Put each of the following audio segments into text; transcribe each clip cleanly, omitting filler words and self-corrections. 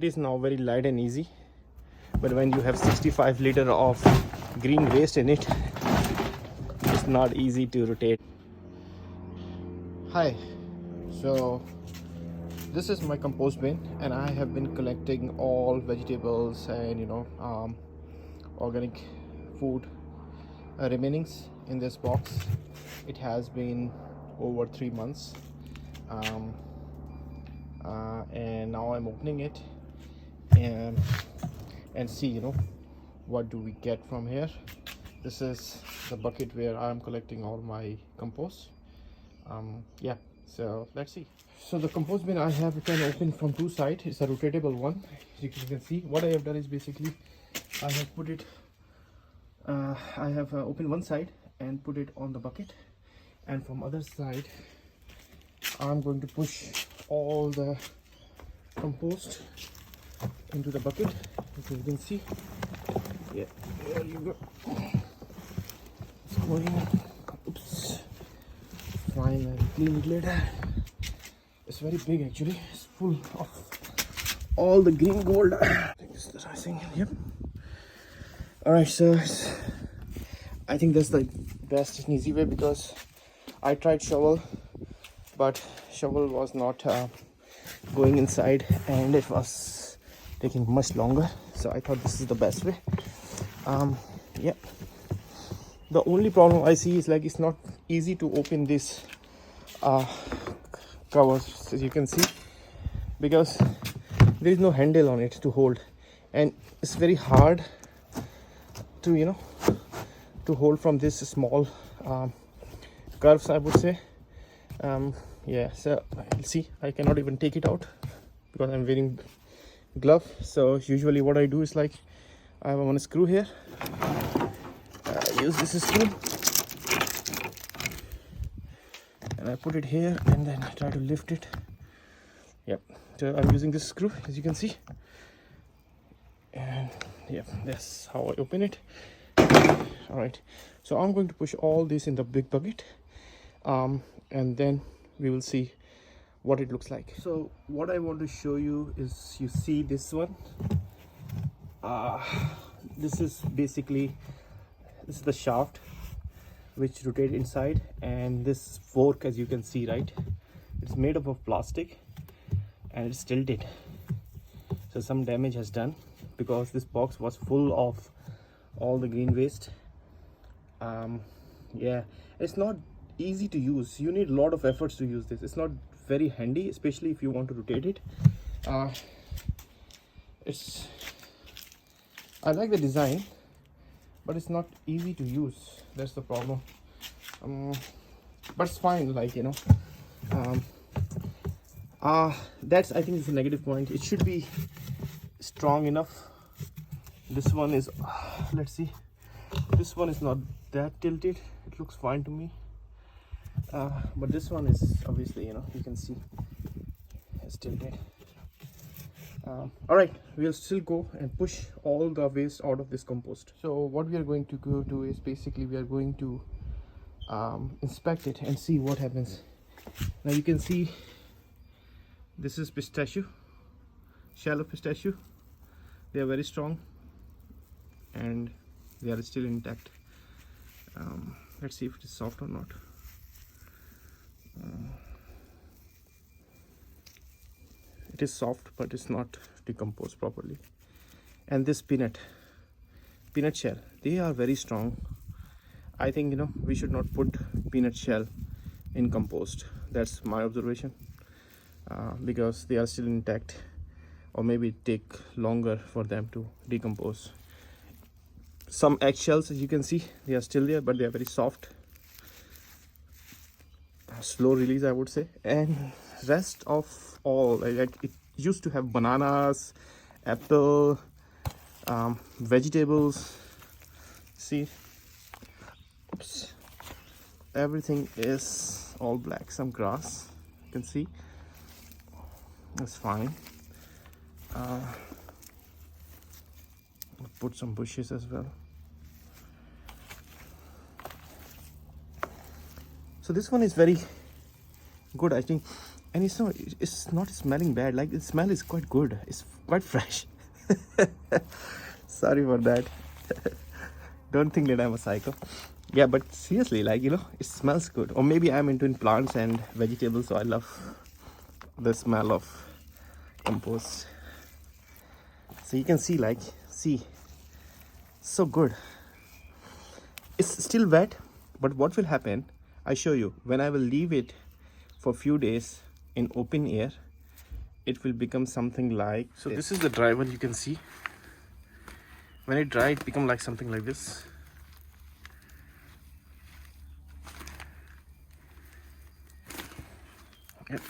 It is now very light and easy, but when you have 65 liter of green waste in it, it's not easy to rotate. Hi, so this is my compost bin, and I have been collecting all vegetables and organic food remainings in this box. It has been over 3 months, and now I'm opening it and see what do we get from here. This is the bucket where I'm collecting all my compost. Yeah, so let's see. So the compost bin I have, can open from two sides. It's a rotatable one. As you can see, what I have done is basically I have put it I have opened one side and put it on the bucket, and from other side I'm going to push all the compost into the bucket. As you can see, yeah, there you go. It's going. Oops. Fine, I'll clean it later. It's very big actually. It's full of all the green gold. I think this is the rising. Yep. Alright, so I think that's the best and easy way, because I tried shovel, but shovel was not going inside and it was taking much longer. So I thought this is the best way. Yeah. The only problem I see is like it's not easy to open this covers, as you can see, because there is no handle on it to hold, and it's very hard to to hold from this small curves, I would say. Yeah, so you'll see I cannot even take it out because I'm wearing glove. So usually what I do is like I have one screw here. Use this screw and I put it here and then I try to lift it. Yep, so I'm using this screw, as you can see, and yeah, that's how I open it. All right, so I'm going to push all this in the big bucket, and then we will see what it looks like. So what I want to show you is, you see this one, this is basically, this is the shaft which rotates inside, and this fork, as you can see, right, it's made up of plastic and it's tilted, so some damage has done because this box was full of all the green waste. Yeah, it's not easy to use. You need a lot of efforts to use this. It's not very handy, especially if you want to rotate it. I like the design, but it's not easy to use. That's the problem. But it's fine, like that's, I think, is a negative point. It should be strong enough. This one is let's see, this one is not that tilted. It looks fine to me, but this one is obviously, you can see it's tilted. All right, we'll still go and push all the waste out of this compost. So what we are going to go do is basically we are going to inspect it and see what happens. Now you can see this is pistachio, shell of pistachio. They are very strong and they are still intact. Let's see if it is soft or not. It is soft, but it's not decomposed properly. And this peanut shell, they are very strong. I think we should not put peanut shell in compost. That's my observation, because they are still intact, or maybe it take longer for them to decompose. Some eggshells, as you can see, they are still there, but they are very soft. Slow release, I would say. And rest of all, like it used to have bananas, apple, vegetables. See, oops, everything is all black. Some grass, you can see, that's fine. Put some bushes as well. So this one is very good. I think and it's not smelling bad. Like, the smell is quite good, it's quite fresh. Sorry for that. Don't think that I'm a psycho. Yeah, but seriously, like, it smells good. Or maybe I'm into plants and vegetables, so I love the smell of compost. So you can see, like, see, so good. It's still wet, but what will happen, I show you, when I will leave it for a few days in open air, it will become something like, so this is the dry one. You can see when it dry, it become like something like this. Yep.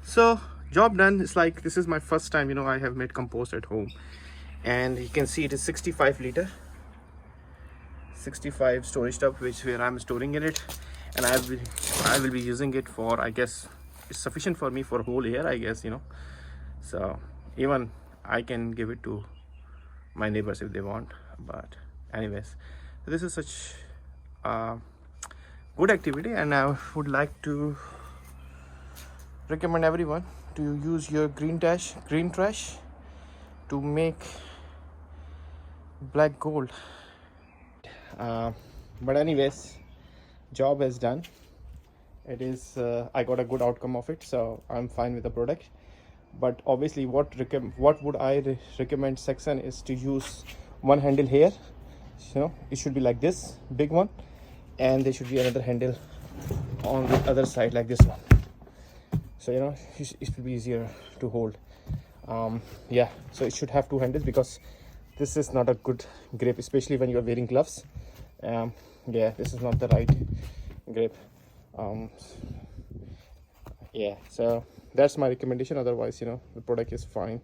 So job done. It's like, this is my first time, I have made compost at home, and you can see it is 65 liter, 65 storage tub, where I'm storing in it, and I will be using it for, I guess it's sufficient for me for a whole year, I guess, so even I can give it to my neighbors if they want. But anyways, this is such a good activity, and I would like to recommend everyone to use your green trash to make black gold. But anyways, job is done. It is I got a good outcome of it, so I'm fine with the product. But obviously, what would I recommend Saxon is to use one handle here. It should be like this big one, and there should be another handle on the other side like this one, so it will be easier to hold. Yeah, so it should have two handles, because this is not a good grip, especially when you are wearing gloves. Yeah, this is not the right grip. Yeah, so that's my recommendation. Otherwise, the product is fine.